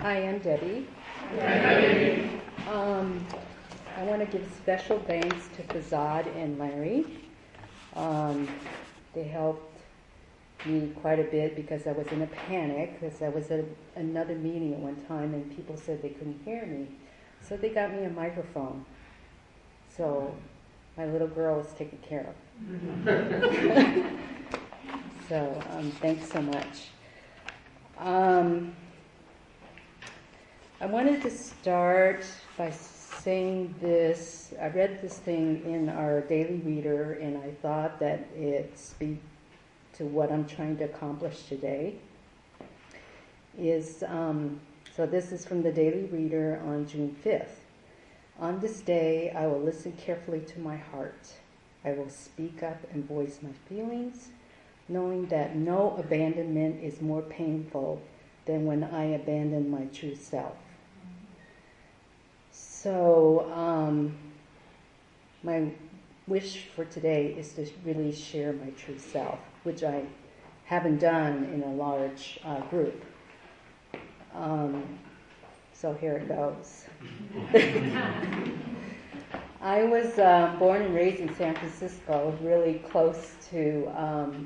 Hi, I'm Debbie. I want to give special thanks to Fazad and Larry. They helped me quite a bit because I was in a panic, because I was at another meeting at one time and people said they couldn't hear me. So they got me a microphone. So my little girl was taken care of. So thanks so much. I wanted to start by saying this. I read this thing in our daily reader, and I thought that it speaks to what I'm trying to accomplish today. So this is from the daily reader on June 5th. On this day, I will listen carefully to my heart. I will speak up and voice my feelings, knowing that no abandonment is more painful than when I abandon my true self. So my wish for today is to really share my true self, which I haven't done in a large group. So here it goes. I was born and raised in San Francisco, really close to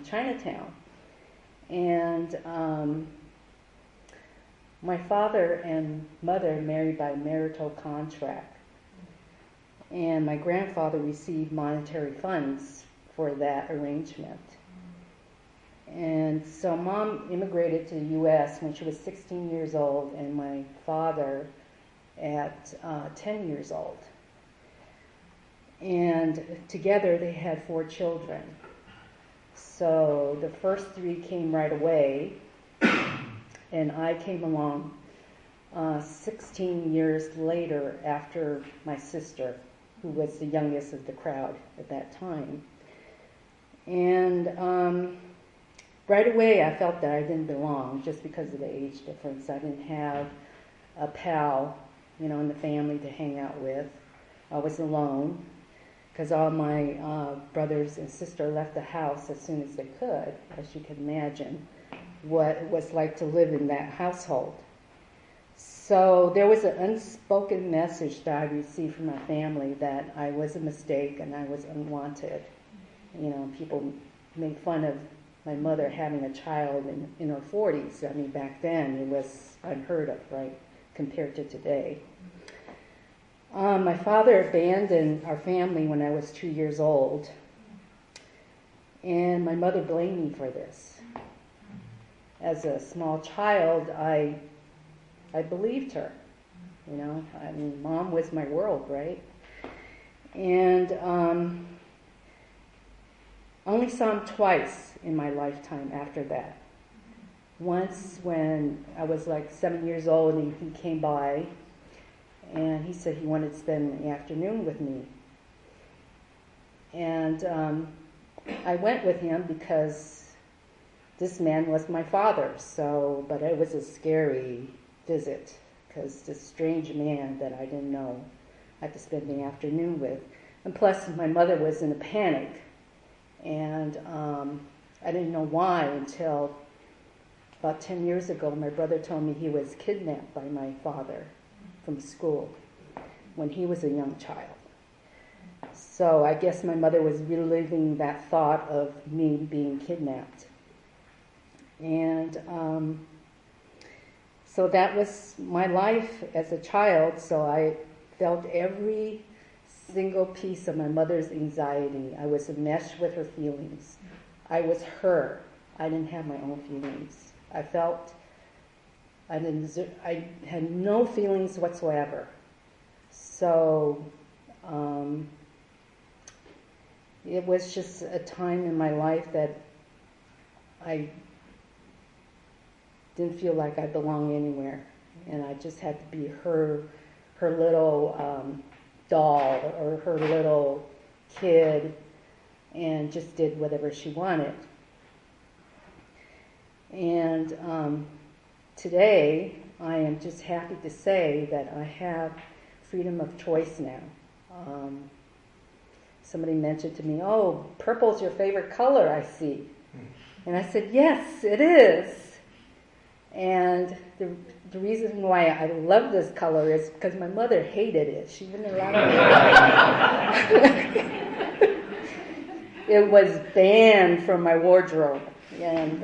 Chinatown. And my father and mother married by marital contract. And my grandfather received monetary funds for that arrangement. And so Mom immigrated to the U.S. when she was 16 years old, and my father at 10 years old. And together they had 4 children. So the first 3 came right away, and I came along 16 years later after my sister, who was the youngest of the crowd at that time. And right away I felt that I didn't belong just because of the age difference. I didn't have a pal, in the family to hang out with. I was alone because all my brothers and sister left the house as soon as they could, as you can imagine what it was like to live in that household. So there was an unspoken message that I received from my family that I was a mistake and I was unwanted. People made fun of my mother having a child in her 40s. I mean, back then it was unheard of, right, compared to today. My father abandoned our family when I was 2 years old, and my mother blamed me for this. As a small child, I believed her. I mean, Mom was my world, right? And I only saw him twice in my lifetime after that. Once when I was like 7 years old, and he came by, and he said he wanted to spend the afternoon with me. And I went with him because this man was my father, but it was a scary visit because this strange man that I didn't know I had to spend the afternoon with. And plus, my mother was in a panic, and I didn't know why until about 10 years ago. My brother told me he was kidnapped by my father from school when he was a young child. So I guess my mother was reliving that thought of me being kidnapped. And so that was my life as a child, so I felt every single piece of my mother's anxiety. I was enmeshed with her feelings. I was her. I didn't have my own feelings. I felt I had no feelings whatsoever. So it was just a time in my life that I didn't feel like I belonged anywhere, and I just had to be her little doll or her little kid, and just did whatever she wanted. And today I am just happy to say that I have freedom of choice now. Somebody mentioned to me, "Oh, purple's your favorite color, I see." And I said, "Yes, it is." And the reason why I love this color is because my mother hated it. She wouldn't allow me. It was banned from my wardrobe. And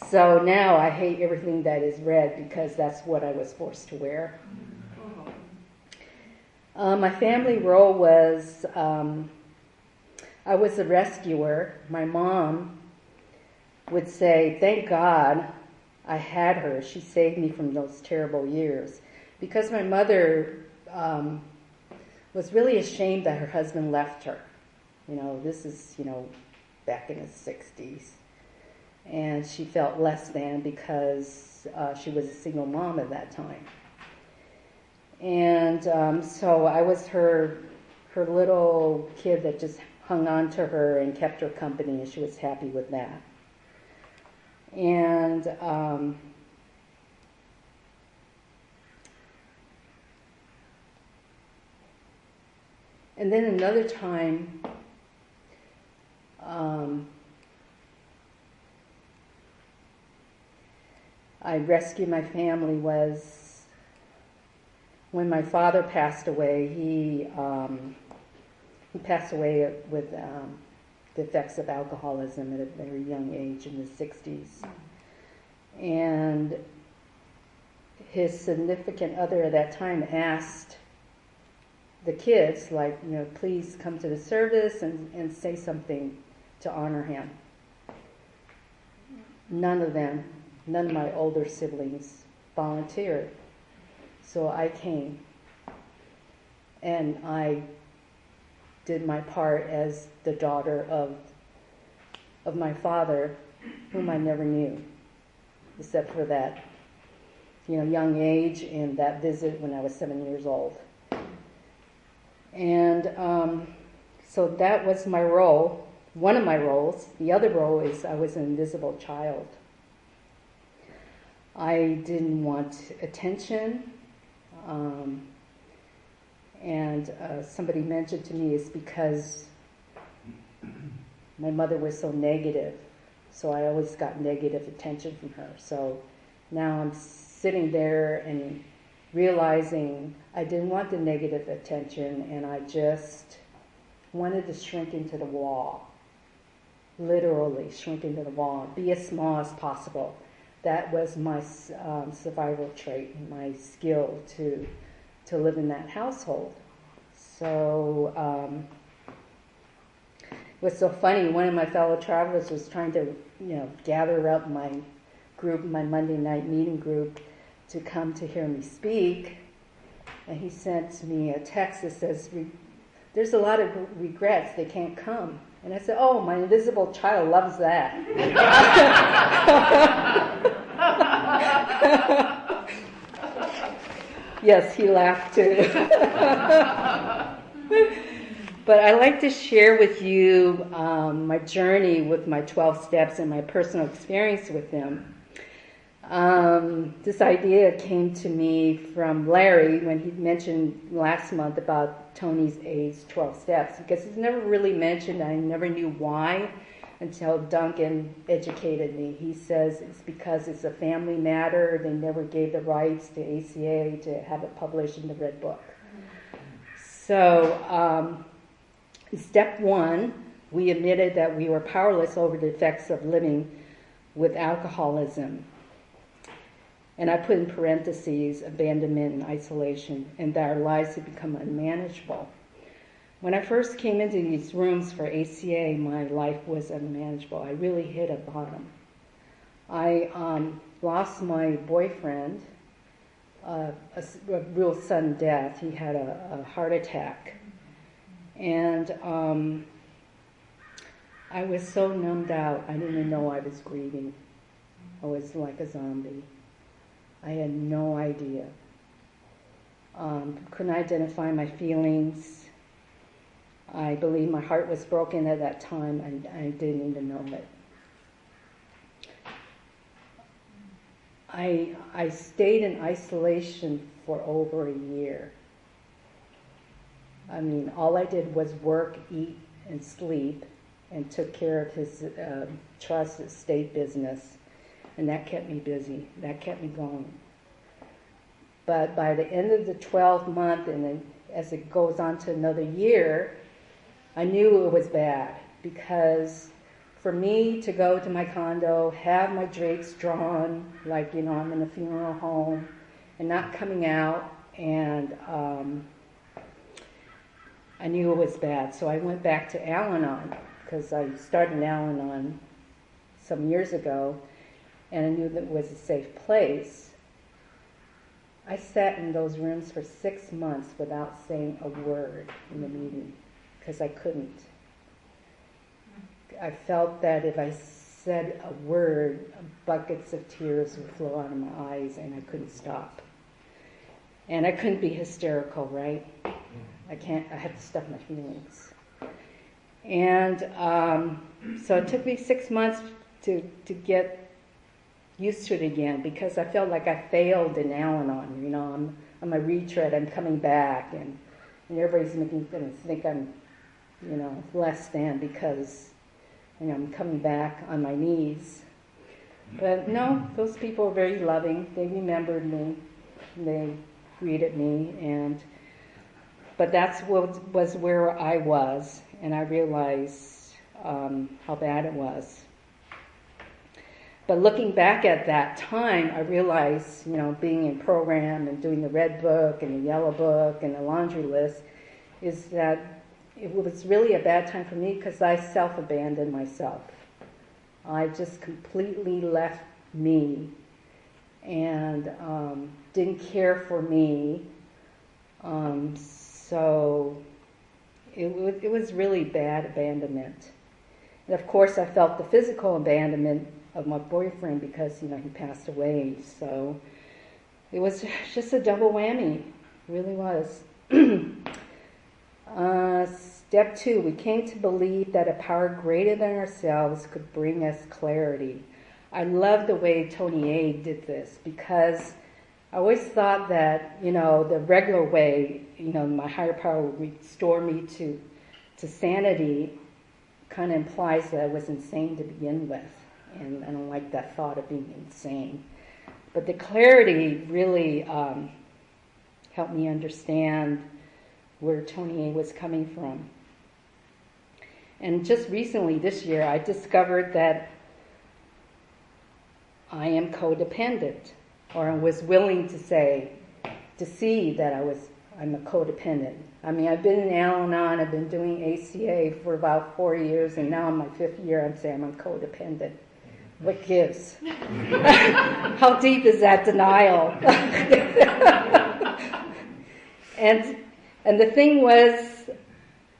so now I hate everything that is red because that's what I was forced to wear. My family role was, I was a rescuer. My mom would say, thank God I had her. She saved me from those terrible years. Because my mother was really ashamed that her husband left her. This is, back in the 60s. And she felt less than because she was a single mom at that time. And so I was her little kid that just hung on to her and kept her company, and she was happy with that. And then another time, I rescued my family was when my father passed away. He passed away with the effects of alcoholism at a very young age in the 60s. And his significant other at that time asked the kids, please come to the service and say something to honor him. None of my older siblings volunteered. So I came, and I did my part as the daughter of my father, whom I never knew, except for that, young age and that visit when I was 7 years old. And so that was my role, one of my roles. The other role is I was an invisible child. I didn't want attention. And somebody mentioned to me it's because my mother was so negative. So I always got negative attention from her. So now I'm sitting there and realizing I didn't want the negative attention, and I just wanted to shrink into the wall. Literally shrink into the wall. Be as small as possible. That was my survival trait, my skill to live in that household. So it was so funny. One of my fellow travelers was trying to, gather up my group, my Monday night meeting group, to come to hear me speak. And he sent me a text that says, there's a lot of regrets, they can't come. And I said, oh, my invisible child loves that. Yes, he laughed too. But I like to share with you my journey with my 12 steps and my personal experience with them. This idea came to me from Larry when he mentioned last month about Tony's A's 12 steps, because it's never really mentioned. I never knew why until Duncan educated me. He says it's because it's a family matter. They never gave the rights to ACA to have it published in the Red Book. So step one, we admitted that we were powerless over the effects of living with alcoholism. And I put in parentheses, abandonment and isolation, and that our lives had become unmanageable. When I first came into these rooms for ACA, my life was unmanageable. I really hit a bottom. I lost my boyfriend, a real sudden death. He had a heart attack. And I was so numbed out, I didn't even know I was grieving. I was like a zombie. I had no idea. Couldn't identify my feelings. I believe my heart was broken at that time, and I didn't even know it. I stayed in isolation for over a year. I mean, all I did was work, eat, and sleep, and took care of his trust estate business. and that kept me busy. That kept me going. But by the end of the 12th month, and then as it goes on to another year, I knew it was bad, because for me to go to my condo, have my drapes drawn, like, I'm in a funeral home, and not coming out, and I knew it was bad. So I went back to Al-Anon, because I started Al-Anon some years ago, and I knew that it was a safe place. I sat in those rooms for 6 months without saying a word in the meeting, because I couldn't. I felt that if I said a word, buckets of tears would flow out of my eyes, and I couldn't stop. And I couldn't be hysterical, right? I have to stuff my feelings. And so it took me 6 months to get used to it again, because I felt like I failed in Al-Anon. I'm a retread, I'm coming back, and everybody's going to think I'm, less than, because I'm coming back on my knees. But no, those people were very loving. They remembered me. They greeted me, but that's what was where I was, and I realized how bad it was. But looking back at that time, I realized, being in program and doing the red book and the yellow book and the laundry list, is that it was really a bad time for me, because I self-abandoned myself. I just completely left me and didn't care for me. So it was really bad abandonment. And of course, I felt the physical abandonment of my boyfriend, because he passed away. So it was just a double whammy. It really was. Step 2, we came to believe that a power greater than ourselves could bring us clarity. I love the way Tony A did this, because I always thought that, the regular way, my higher power would restore me to sanity, kind of implies that I was insane to begin with. And I don't like that thought of being insane. But the clarity really helped me understand where Tony A was coming from. And just recently, this year, I discovered that I am codependent, or I was willing to see that I'm a codependent. I mean, I've been in Al-Anon, I've been doing ACA for about 4 years, and now in my 5th year, I'm saying I'm codependent. What gives? How deep is that denial? And the thing was,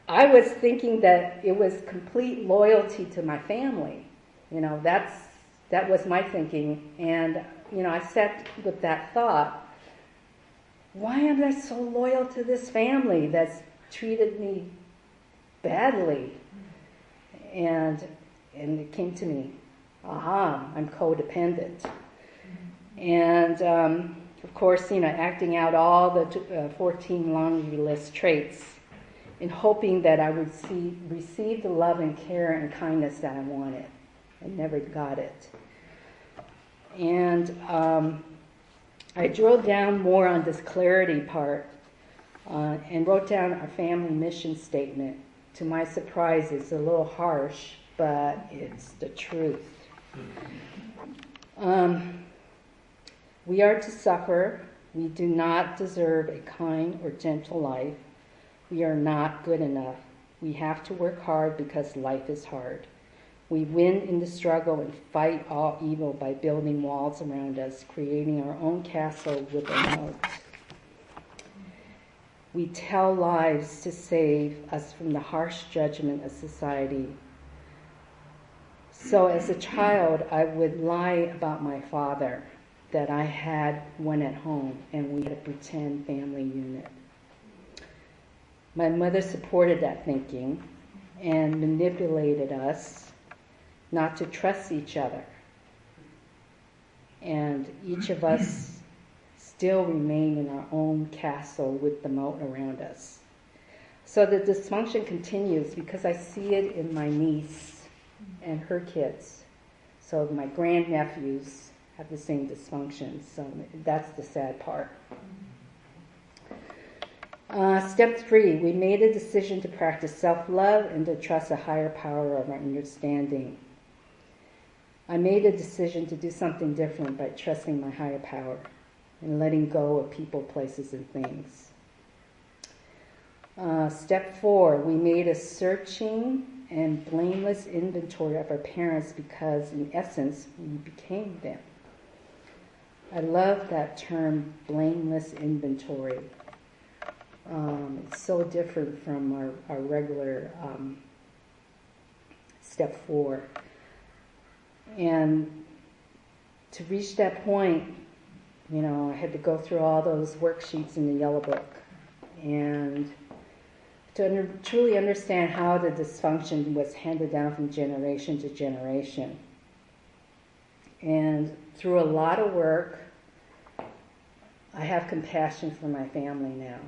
I was thinking that it was complete loyalty to my family. That was my thinking. And, I sat with that thought, why am I so loyal to this family that's treated me badly? And it came to me, I'm codependent. And, of course, acting out all the 14 laundry list traits, in hoping that I would receive the love and care and kindness that I wanted. I never got it. And I drilled down more on this clarity part and wrote down our family mission statement. To my surprise, it's a little harsh, but it's the truth. We are to suffer. We do not deserve a kind or gentle life. We are not good enough. We have to work hard because life is hard. We win in the struggle and fight all evil by building walls around us, creating our own castle with a moat. We tell lies to save us from the harsh judgment of society. So as a child, I would lie about my father, that I had one at home, and we had a pretend family unit. My mother supported that thinking and manipulated us not to trust each other. And each of us still remain in our own castle with the moat around us. So the dysfunction continues because I see it in my niece and her kids. So my grandnephews have the same dysfunction. So that's the sad part. Step 3, we made a decision to practice self-love and to trust a higher power of our understanding. I made a decision to do something different by trusting my higher power and letting go of people, places, and things. Step 4, we made a searching and blameless inventory of our parents because, in essence, we became them. I love that term, blameless inventory. It's so different from our regular step 4. And to reach that point, I had to go through all those worksheets in the yellow book and to truly understand how the dysfunction was handed down from generation to generation. And through a lot of work, I have compassion for my family now.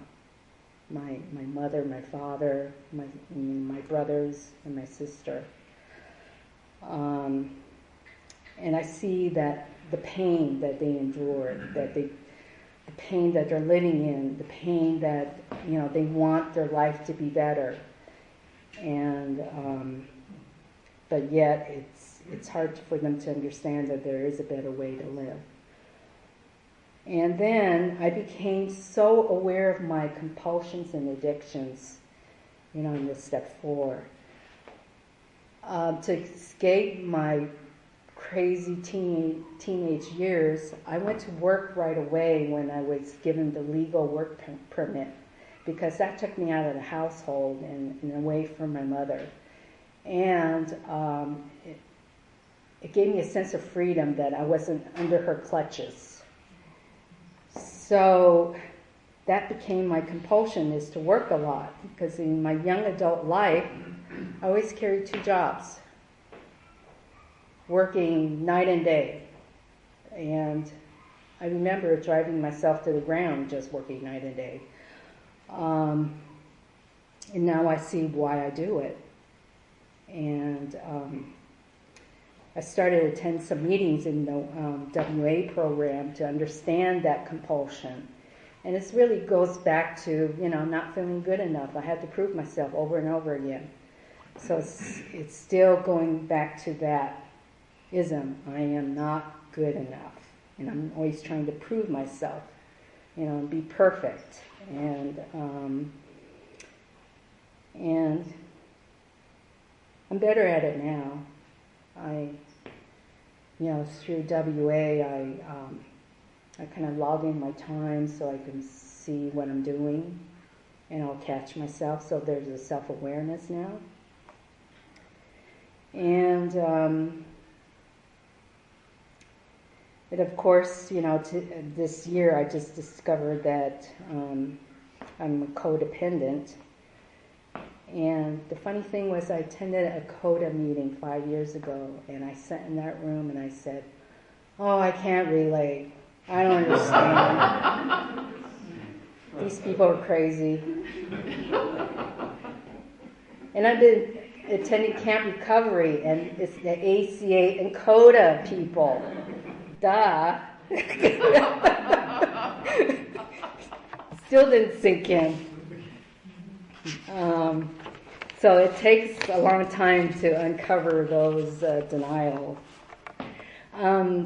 My mother, my father, my brothers, and my sister. And I see that the pain that they endured, the pain that they're living in, the pain that they want their life to be better, and but yet it's hard for them to understand that there is a better way to live. And then I became so aware of my compulsions and addictions, in this step 4. To escape my crazy teenage years, I went to work right away when I was given the legal work permit, because that took me out of the household and away from my mother. And it gave me a sense of freedom that I wasn't under her clutches. So that became my compulsion, is to work a lot, because in my young adult life, I always carried 2 jobs, working night and day. And I remember driving myself to the ground just working night and day. And now I see why I do it. And I started to attend some meetings in the WA program to understand that compulsion. And it really goes back to, not feeling good enough. I had to prove myself over and over again. So it's still going back to that ism. I am not good enough. And I'm always trying to prove myself, and be perfect. And I'm better at it now. Through WA, I kind of log in my time so I can see what I'm doing, and I'll catch myself. So there's a self-awareness now. And of course, this year I just discovered that I'm codependent. And the funny thing was, I attended a CODA meeting 5 years ago, and I sat in that room and I said, "Oh, I can't relate. I don't understand. These people are crazy." And I've been attending Camp Recovery, and it's the ACA and CODA people. Duh. Still didn't sink in. So it takes a long time to uncover those denials.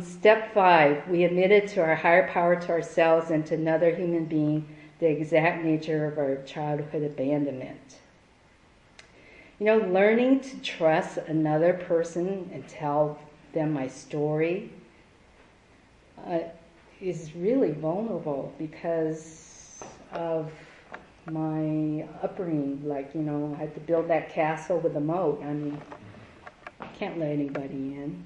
Step 5, we admitted to our higher power, to ourselves, and to another human being the exact nature of our childhood abandonment. Learning to trust another person and tell them my story is really vulnerable because of my upbringing. I had to build that castle with a moat. I can't let anybody in.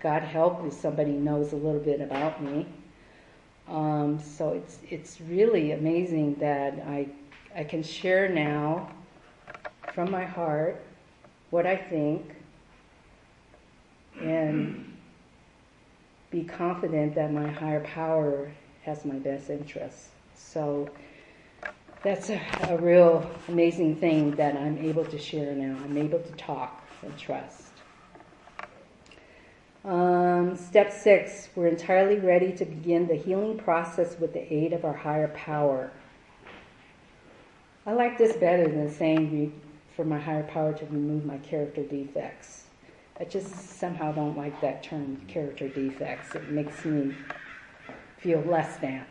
God help if somebody knows a little bit about me. So it's really amazing that I can share now from my heart what I think and be confident that my higher power has my best interests. So that's a real amazing thing that I'm able to share now. I'm able to talk and trust. Step 6, we're entirely ready to begin the healing process with the aid of our higher power. I like this better than saying for my higher power to remove my character defects. I just somehow don't like that term, character defects. It makes me feel less than.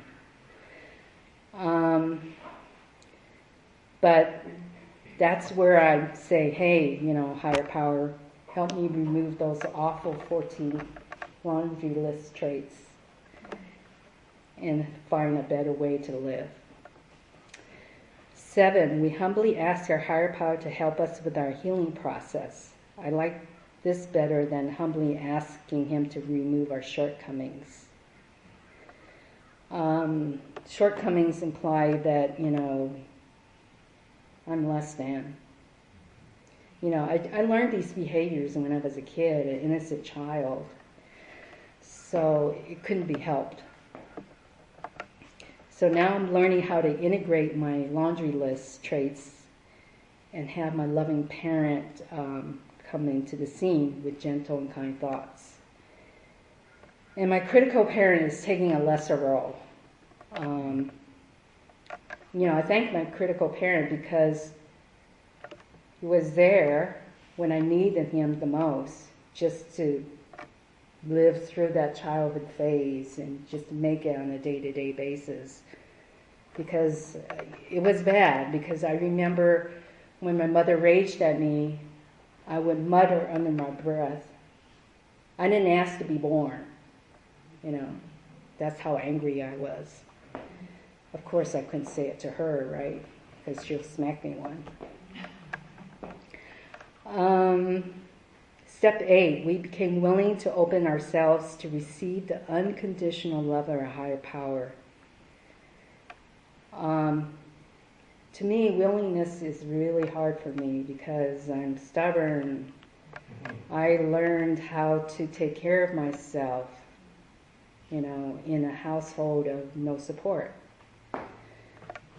But that's where I say, hey, higher power, help me remove those awful 14 laundry list traits and find a better way to live. 7, we humbly ask our higher power to help us with our healing process. I like this better than humbly asking him to remove our shortcomings. Shortcomings imply that, I'm less than. I learned these behaviors when I was a kid, an innocent child. So it couldn't be helped. So now I'm learning how to integrate my laundry list traits and have my loving parent come into the scene with gentle and kind thoughts. And my critical parent is taking a lesser role. I thank my critical parent because he was there when I needed him the most, just to live through that childhood phase and just make it on a day-to-day basis. Because it was bad, because I remember when my mother raged at me, I would mutter under my breath, I didn't ask to be born. That's how angry I was. Of course, I couldn't say it to her, right? Because she'll smack me one. Step 8, we became willing to open ourselves to receive the unconditional love of our higher power. To me, willingness is really hard for me because I'm stubborn. I learned how to take care of myself, in a household of no support.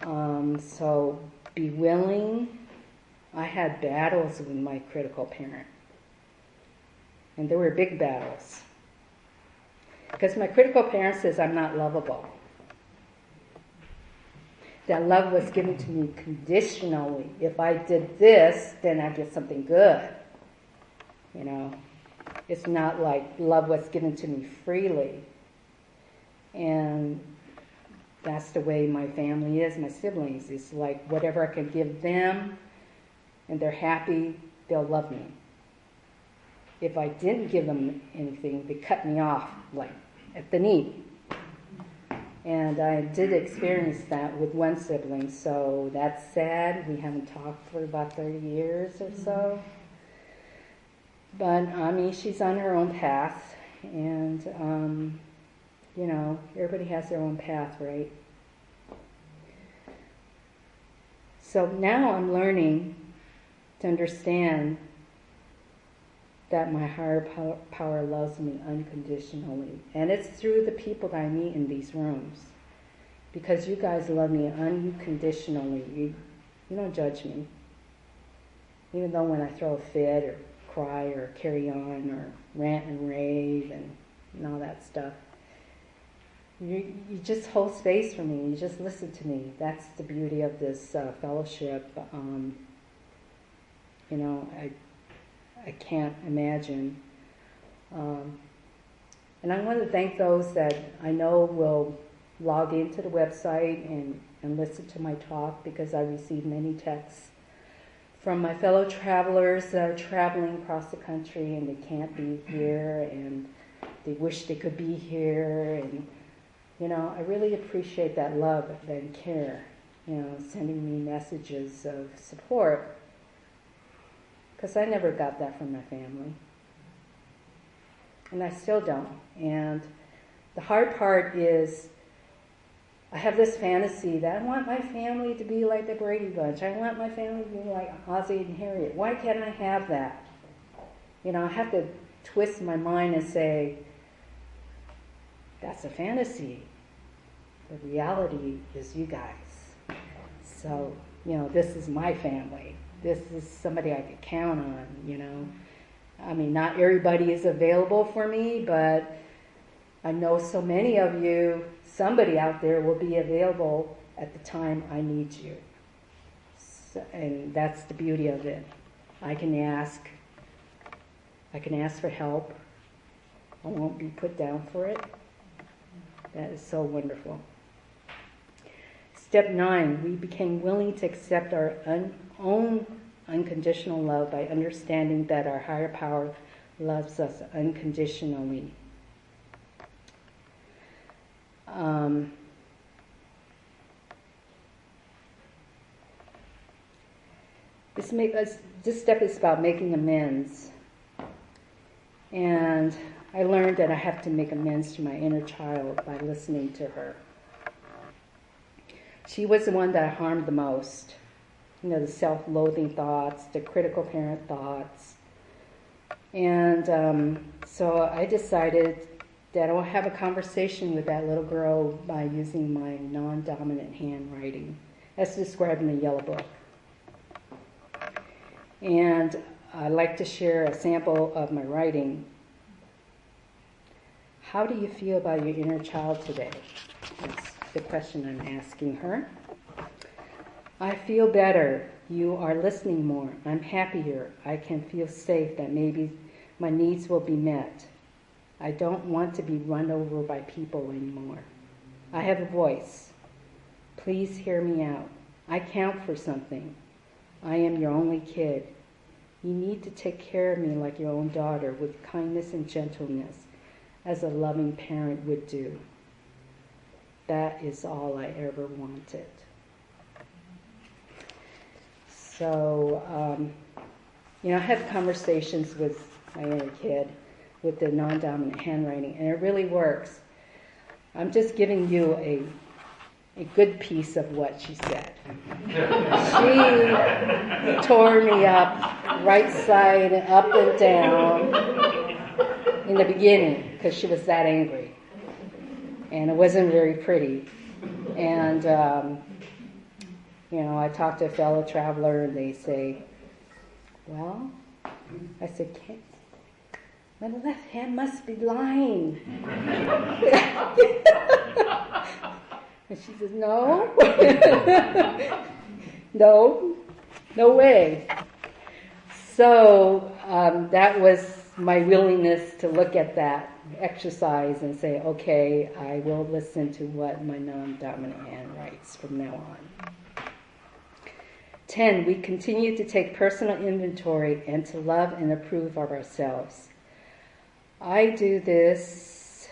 So be willing. I had battles with my critical parent. And they were big battles. Because my critical parent says I'm not lovable. That love was given to me conditionally. If I did this, then I get something good. It's not like love was given to me freely. And that's the way my family is, my siblings. It's like whatever I can give them and they're happy, they'll love me. If I didn't give them anything, they cut me off, like at the knee. And I did experience that with one sibling, so that's sad. We haven't talked for about 30 years or so. But, she's on her own path, and, everybody has their own path, right? So now I'm learning to understand that my higher power loves me unconditionally. And it's through the people that I meet in these rooms. Because you guys love me unconditionally. You don't judge me. Even though when I throw a fit or cry or carry on or rant and rave and all that stuff, you just hold space for me. You just listen to me. That's the beauty of this fellowship. I can't imagine. And I want to thank those that I know will log into the website and listen to my talk, because I receive many texts from my fellow travelers that are traveling across the country and they can't be here and they wish they could be here. And, I really appreciate that love and care, sending me messages of support. Because I never got that from my family. And I still don't. And the hard part is I have this fantasy that I want my family to be like the Brady Bunch. I want my family to be like Ozzie and Harriet. Why can't I have that? I have to twist my mind and say, that's a fantasy. The reality is you guys. So, this is my family. This is somebody I could count on, I mean, not everybody is available for me, but I know so many of you, somebody out there will be available at the time I need you. So, and that's the beauty of it. I can ask for help. I won't be put down for it. That is so wonderful. Step 9, we became willing to accept our own unconditional love by understanding that our higher power loves us unconditionally. This step is about making amends. And I learned that I have to make amends to my inner child by listening to her. She was the one that I harmed the most. You know, the self-loathing thoughts, the critical parent thoughts. And so I decided that I'll have a conversation with that little girl by using my non-dominant handwriting, as described in the Yellow Book. And I'd like to share a sample of my writing. How do you feel about your inner child today? That's the question I'm asking her. I feel better. You are listening more. I'm happier. I can feel safe that maybe my needs will be met. I don't want to be run over by people anymore. I have a voice. Please hear me out. I count for something. I am your only kid. You need to take care of me like your own daughter with kindness and gentleness, as a loving parent would do. That is all I ever wanted. So, I have conversations with my inner kid with the non-dominant handwriting, and it really works. I'm just giving you a good piece of what she said. She tore me up right side up and down in the beginning because she was that angry. And it wasn't very pretty. And, I talked to a fellow traveler and they say, well, I said, my left hand must be lying. And she says, no. No way. So that was my willingness to look at that exercise and say, okay, I will listen to what my non-dominant hand writes from now on. 10, we continue to take personal inventory and to love and approve of ourselves. I do this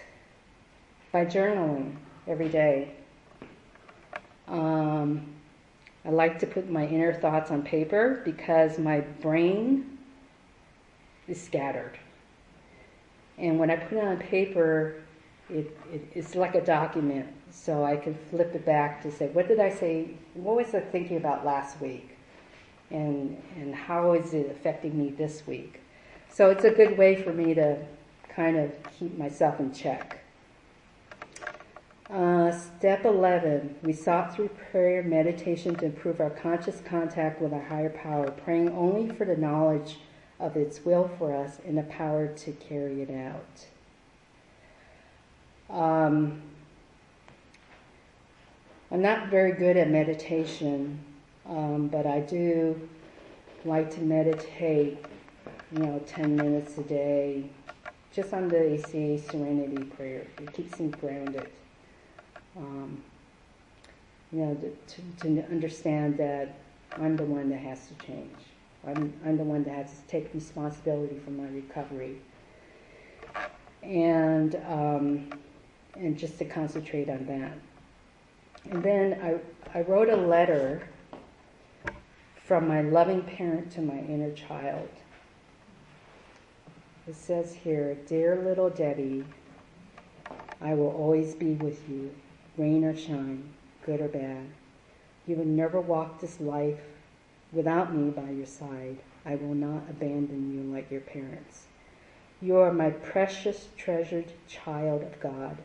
by journaling every day. I like to put my inner thoughts on paper because my brain is scattered. And when I put it on paper, it's like a document. So I can flip it back to say, what did I say? What was I thinking about last week? And how is it affecting me this week? So it's a good way for me to kind of keep myself in check. Step 11, we sought through prayer meditation to improve our conscious contact with our higher power, praying only for the knowledge of its will for us and the power to carry it out. I'm not very good at meditation, but I do like to meditate, 10 minutes a day, just on the ACA Serenity Prayer. It keeps me grounded. To understand that I'm the one that has to change. I'm the one that has to take responsibility for my recovery. And just to concentrate on that. And then I wrote a letter from my loving parent to my inner child. It says here, "Dear little Debbie, I will always be with you, rain or shine, good or bad. You will never walk this life without me by your side. I will not abandon you like your parents. You are my precious, treasured child of God.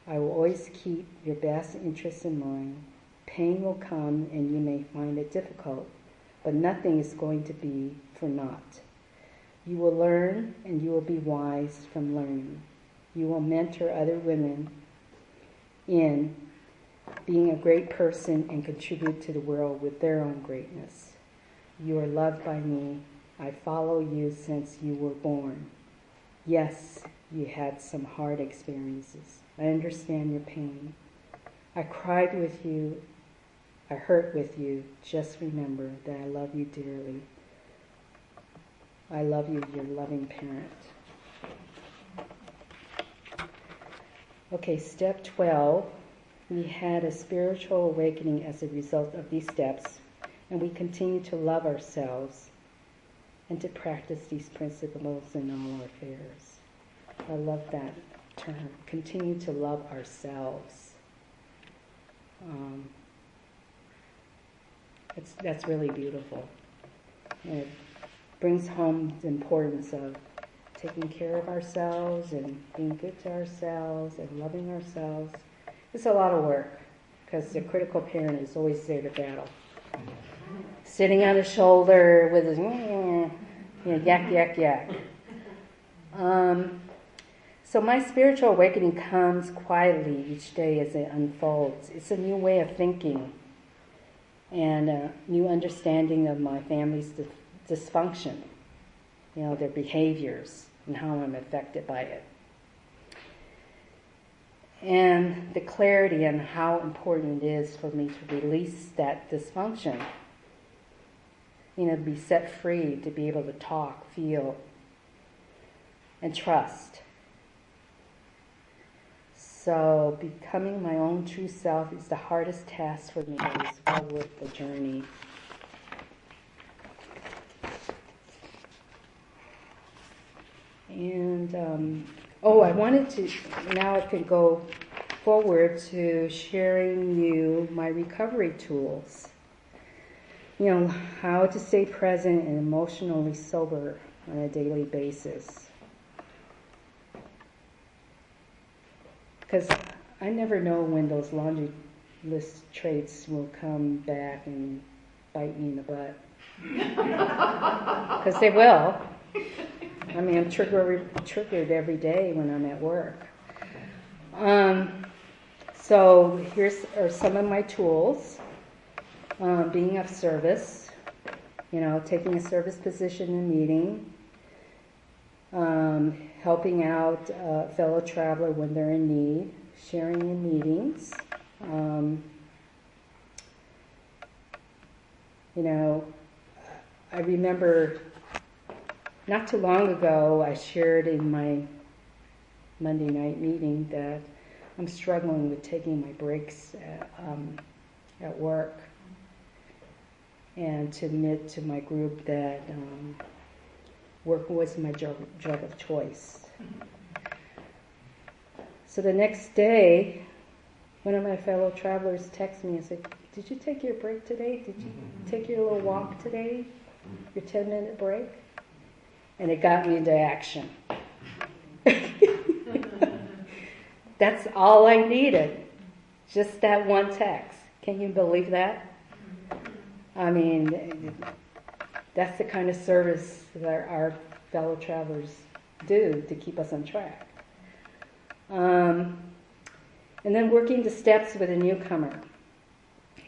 I will always keep your best interests in mind. Pain will come and you may find it difficult, but nothing is going to be for naught. You will learn and you will be wise from learning. You will mentor other women in being a great person and contribute to the world with their own greatness. You are loved by me. I follow you since you were born. Yes, you had some hard experiences. I understand your pain. I cried with you. I hurt with you. Just remember that I love you dearly. I love you, your loving parent. Okay, step 12. We had a spiritual awakening as a result of these steps, and we continue to love ourselves and to practice these principles in all our affairs. I love that term. Continue to love ourselves. That's really beautiful. And it brings home the importance of taking care of ourselves and being good to ourselves and loving ourselves. It's a lot of work because the critical parent is always there to battle. Sitting on his shoulder with his yak, yak, yak. So my spiritual awakening comes quietly each day as it unfolds. It's a new way of thinking and a new understanding of my family's dysfunction, their behaviors and how I'm affected by it. And the clarity on how important it is for me to release that dysfunction, to be set free, to be able to talk, feel, and trust. So becoming my own true self is the hardest task for me, but it's well worth the journey. And, I wanted to, now I can go forward to sharing you my recovery tools. How to stay present and emotionally sober on a daily basis. Because I never know when those laundry list traits will come back and bite me in the butt. Because they will. I'm triggered every day when I'm at work. So here's are some of my tools. Being of service, taking a service position in a meeting, helping out a fellow traveler when they're in need, sharing in meetings. I remember not too long ago I shared in my Monday night meeting that I'm struggling with taking my breaks at work, and to admit to my group that work was my drug of choice. So the next day, one of my fellow travelers texted me and said, "Did you take your break today? Did you take your little walk today? Your 10-minute break?" And it got me into action. That's all I needed. Just that one text. Can you believe that? That's the kind of service that our fellow travelers do to keep us on track. And then working the steps with a newcomer.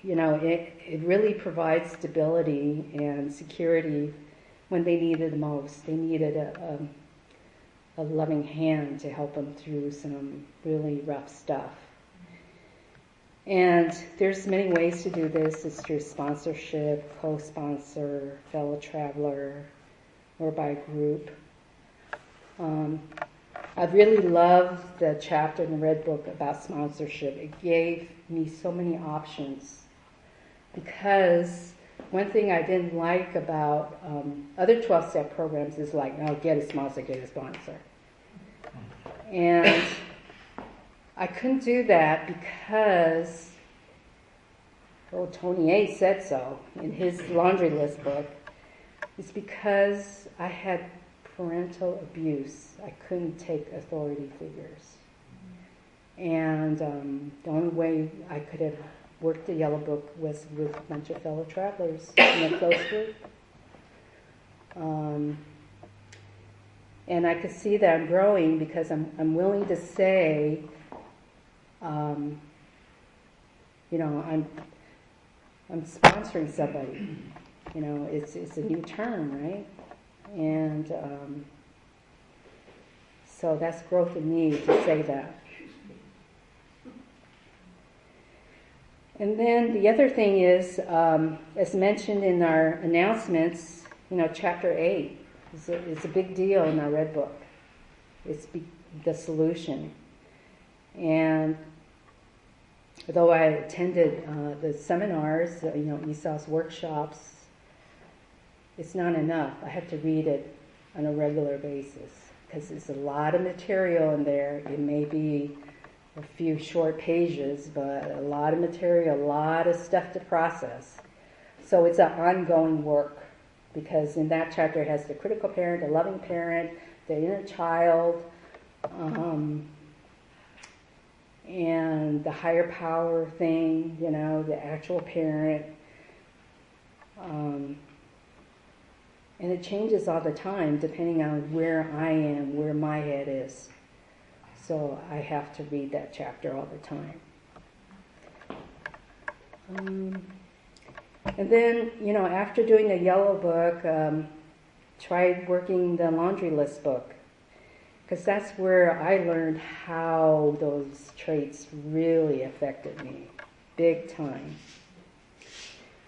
It really provides stability and security when they need it the most. They needed a loving hand to help them through some really rough stuff. And there's many ways to do this. It's through sponsorship, co-sponsor, fellow traveler, or by group. I really loved the chapter in the Red Book about sponsorship. It gave me so many options, because one thing I didn't like about other 12-step programs is like, no, get a sponsor. And I couldn't do that because, Tony A. said so in his laundry list book. It's because I had parental abuse. I couldn't take authority figures. And the only way I could have worked the Yellow Book was with a bunch of fellow travelers in a close group. And I could see that I'm growing because I'm willing to say, I'm sponsoring somebody. It's a new term, right? And so that's growth in me to say that. And then the other thing is, as mentioned in our announcements, chapter 8 is a big deal in our Red Book. It's the solution. And although I attended the seminars, Esau's workshops, it's not enough. I have to read it on a regular basis because there's a lot of material in there. It may be a few short pages, but a lot of material, a lot of stuff to process. So it's an ongoing work because in that chapter it has the critical parent, the loving parent, the inner child, and the higher power thing, the actual parent. And it changes all the time depending on where I am, where my head is. So I have to read that chapter all the time. And then, after doing the yellow book, tried working the laundry list book. Because that's where I learned how those traits really affected me, big time.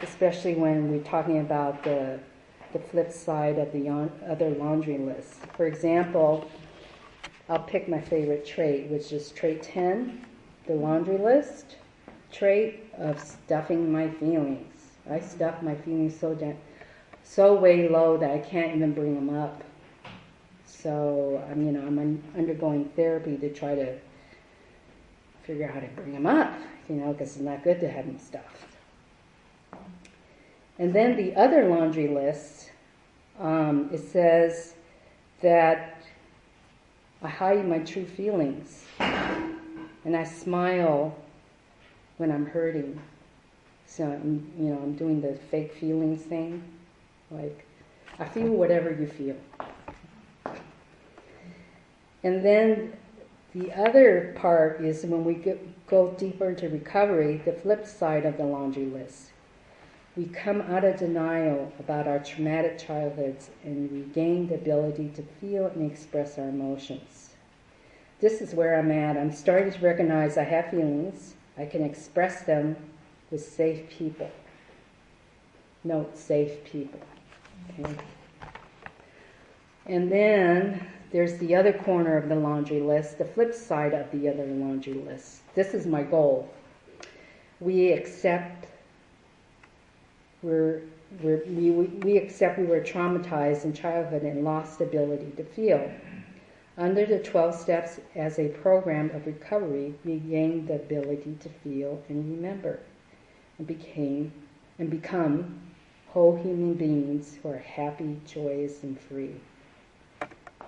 Especially when we're talking about the flip side of the other laundry list. For example, I'll pick my favorite trait, which is trait 10, the laundry list, trait of stuffing my feelings. I stuff my feelings so way low that I can't even bring them up. So, I'm undergoing therapy to try to figure out how to bring them up, because it's not good to have them stuffed. And then the other laundry list, it says that I hide my true feelings, and I smile when I'm hurting. So I'm doing the fake feelings thing, like I feel whatever you feel. And then the other part is when we go deeper into recovery, the flip side of the laundry list. We come out of denial about our traumatic childhoods and regain the ability to feel and express our emotions. This is where I'm at. I'm starting to recognize I have feelings. I can express them with safe people. Note, safe people. Okay. And then there's the other corner of the laundry list, the flip side of the other laundry list. This is my goal. We accept we accept we were traumatized in childhood and lost the ability to feel. Under the 12 steps as a program of recovery, we gained the ability to feel and remember, and become whole human beings who are happy, joyous, and free.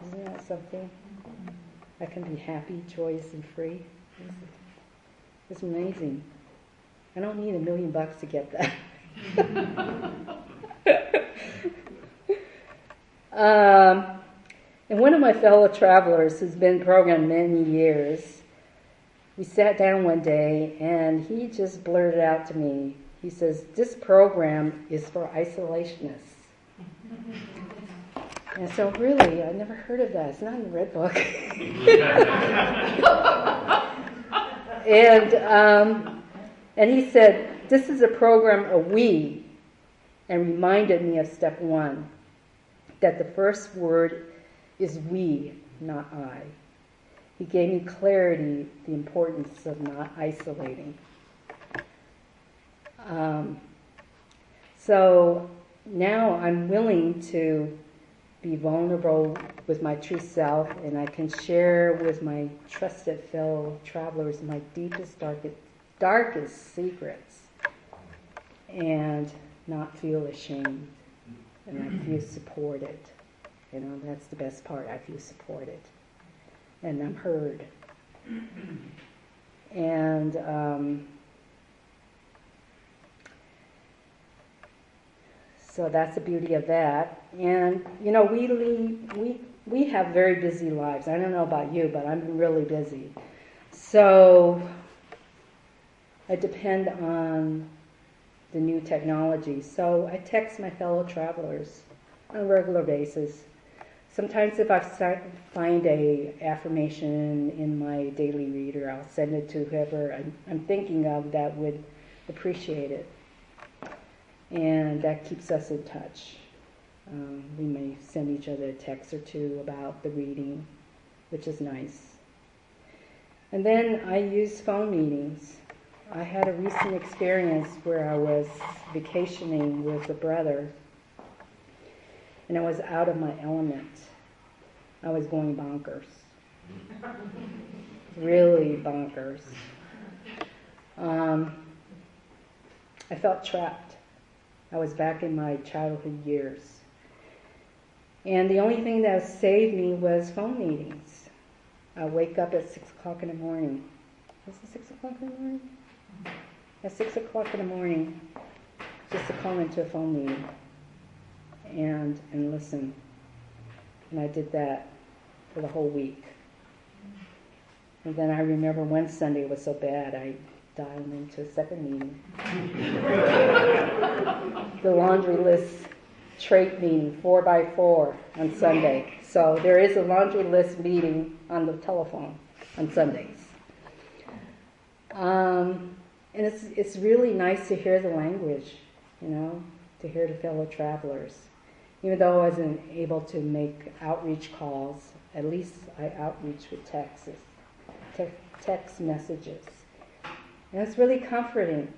Isn't that something? I can be happy, joyous, and free. It's amazing. I don't need $1 million to get that. And one of my fellow travelers who's been programmed many years, we sat down one day and he just blurted out to me, he says, "This program is for isolationists." And so really, I never heard of that. It's not in the Red Book. And he said, "This is a program of we," and reminded me of step 1, that the first word is we, not I. He gave me clarity, the importance of not isolating. So now I'm willing to be vulnerable with my true self, and I can share with my trusted fellow travelers my deepest, darkest secrets, and not feel ashamed, and I feel supported. That's the best part. I feel supported, and I'm heard. And so that's the beauty of that. And we we have very busy lives. I don't know about you, but I'm really busy. So I depend on the new technology. So I text my fellow travelers on a regular basis. Sometimes if I find a affirmation in my daily reader, I'll send it to whoever I'm thinking of that would appreciate it. And that keeps us in touch. We may send each other a text or two about the reading, which is nice. And then I use phone meetings. I had a recent experience where I was vacationing with a brother, and I was out of my element. I was going bonkers. Really bonkers. I felt trapped. I was back in my childhood years. And the only thing that saved me was phone meetings. I wake up at 6 o'clock in the morning. Was it 6 o'clock in the morning? At 6 o'clock in the morning, just to call into a phone meeting and listen. And I did that for the whole week. And then I remember one Sunday it was so bad, I dialed into a second meeting. The laundry list trait meeting, 4x4 on Sunday. So there is a laundry list meeting on the telephone on Sundays. And it's really nice to hear the language, to hear the fellow travelers. Even though I wasn't able to make outreach calls, at least I outreach with text messages. And it's really comforting.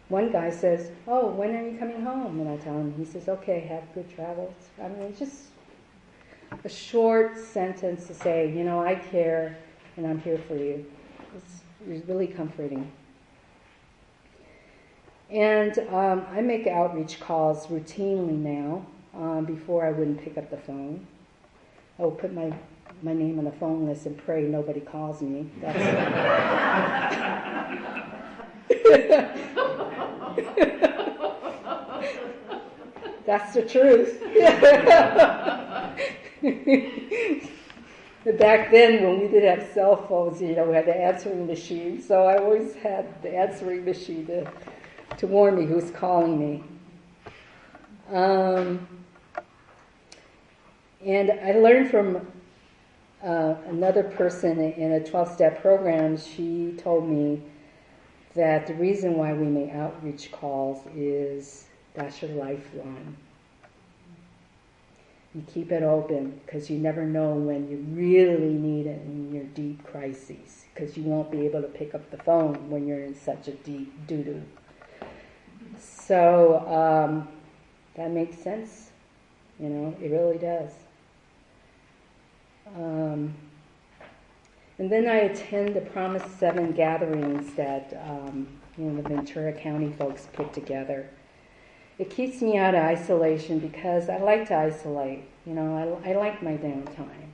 One guy says, "Oh, when are you coming home?" And I tell him, he says, "Okay, have good travels." I mean, it's just a short sentence to say, I care and I'm here for you. It's really comforting. And I make outreach calls routinely now. Before I wouldn't pick up the phone. I would put my name on the phone list and pray nobody calls me. That's the truth. Back then, when we didn't have cell phones, we had the answering machine. So I always had the answering machine to warn me who's calling me. And I learned from another person in a 12-step program. She told me that the reason why we make outreach calls is that's your lifeline. You keep it open because you never know when you really need it in your deep crises, because you won't be able to pick up the phone when you're in such a deep doo-doo. So that makes sense. It really does. And then I attend the Promise 7 gatherings that the Ventura County folks put together. It keeps me out of isolation because I like to isolate. I like my downtime.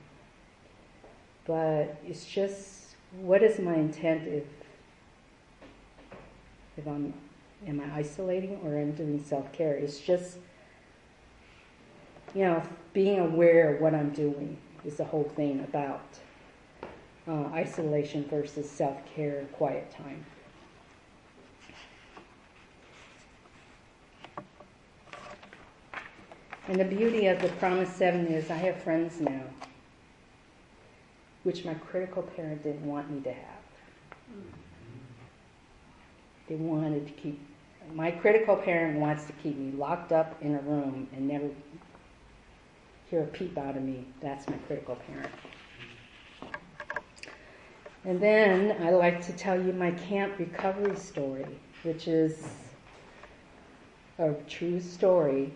But it's just, what is my intent if am I isolating or am I doing self-care? It's just, being aware of what I'm doing is the whole thing about isolation versus self-care, quiet time. And the beauty of the Promise 7 is I have friends now, which my critical parent didn't want me to have. They wanted to keep, my critical parent wants to keep me locked up in a room and never hear a peep out of me. That's my critical parent. And then I like to tell you my camp recovery story, which is a true story.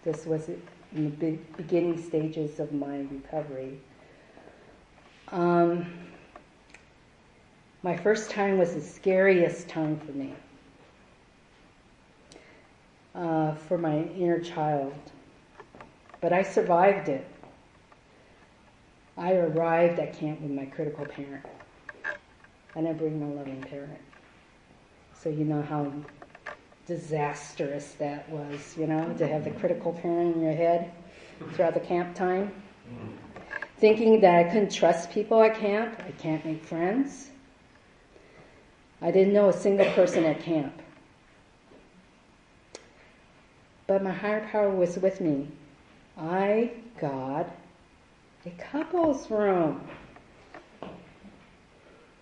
This was in the beginning stages of my recovery. My first time was the scariest time for me, for my inner child. But I survived it. I arrived at camp with my critical parent. I didn't bring my loving parent. So you know how disastrous that was, to have the critical parent in your head throughout the camp time. Thinking that I couldn't trust people at camp. I can't make friends. I didn't know a single person at camp. But my higher power was with me. I got a couples room.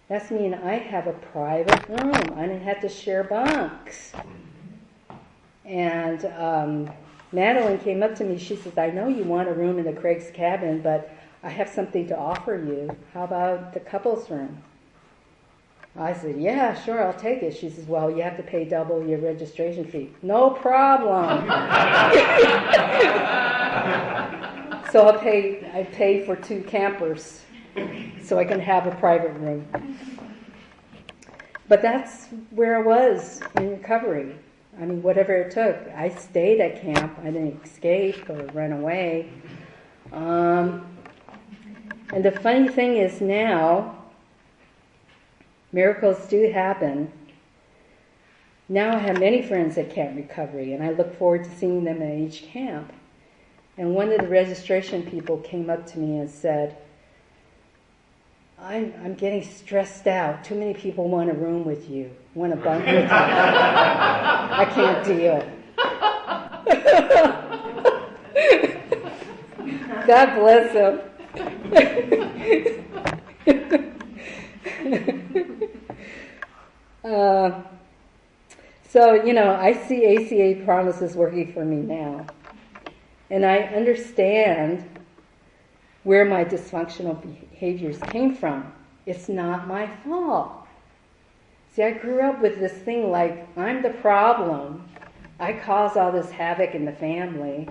That's mean I have a private room. I didn't have to share bunks. And Madeline came up to me. She says, I know you want a room in the Craig's cabin, but I have something to offer you. How about the couples room? I said, yeah, sure, I'll take it. She says, well, you have to pay double your registration fee. No problem. So I pay for 2 campers so I can have a private room. But that's where I was in recovery. I mean, whatever it took. I stayed at camp. I didn't escape or run away. And the funny thing is now, miracles do happen. Now I have many friends at Camp Recovery, and I look forward to seeing them at each camp. And one of the registration people came up to me and said, I'm getting stressed out. Too many people want a room with you, want a bunk with you. I can't deal. God bless him. So, I see ACA promises working for me now. And I understand where my dysfunctional behaviors came from. It's not my fault. See, I grew up with this thing like, I'm the problem. I cause all this havoc in the family,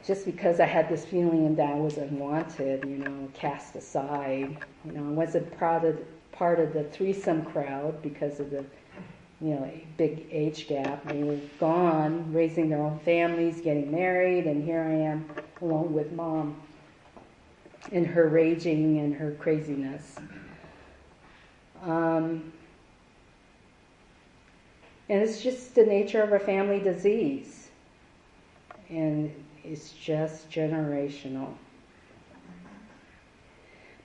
just because I had this feeling that I was unwanted, cast aside. I wasn't part of the threesome crowd because of the, big age gap. They were gone, raising their own families, getting married, and here I am alone with Mom and her raging and her craziness. And it's just the nature of a family disease. And it's just generational.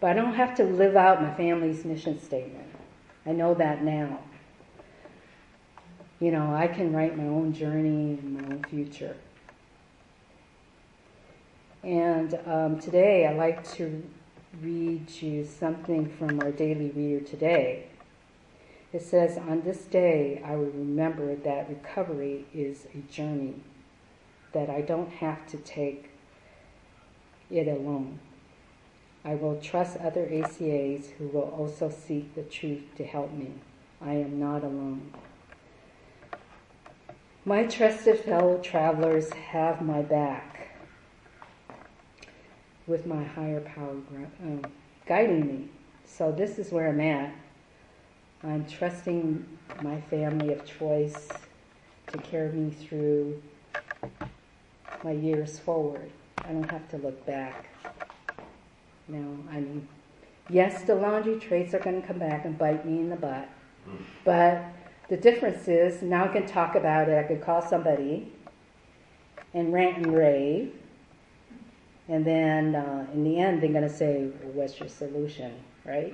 But I don't have to live out my family's mission statement. I know that now. I can write my own journey and my own future. And today I'd like to read you something from our daily reader today. It says, on this day I will remember that recovery is a journey, that I don't have to take it alone. I will trust other ACAs who will also seek the truth to help me. I am not alone. My trusted fellow travelers have my back, with my higher power guiding me. So this is where I'm at. I'm trusting my family of choice to carry me through my years forward. I don't have to look back. Yes, the laundry traits are going to come back and bite me in the butt. But the difference is, now I can talk about it. I could call somebody and rant and rave. And then in the end, they're going to say, well, what's your solution, right?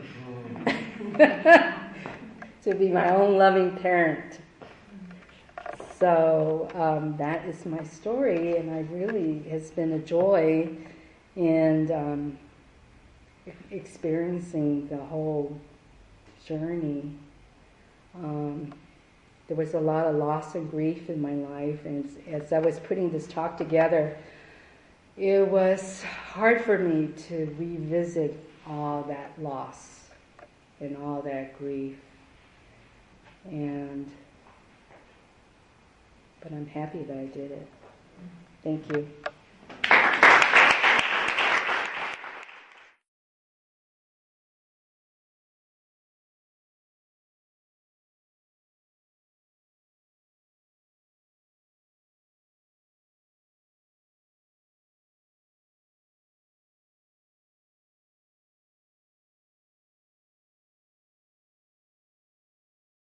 To be my own loving parent. So that is my story, and I really has been a joy in experiencing the whole journey. There was a lot of loss and grief in my life, and as I was putting this talk together, it was hard for me to revisit all that loss and all that grief. But I'm happy that I did it. Thank you.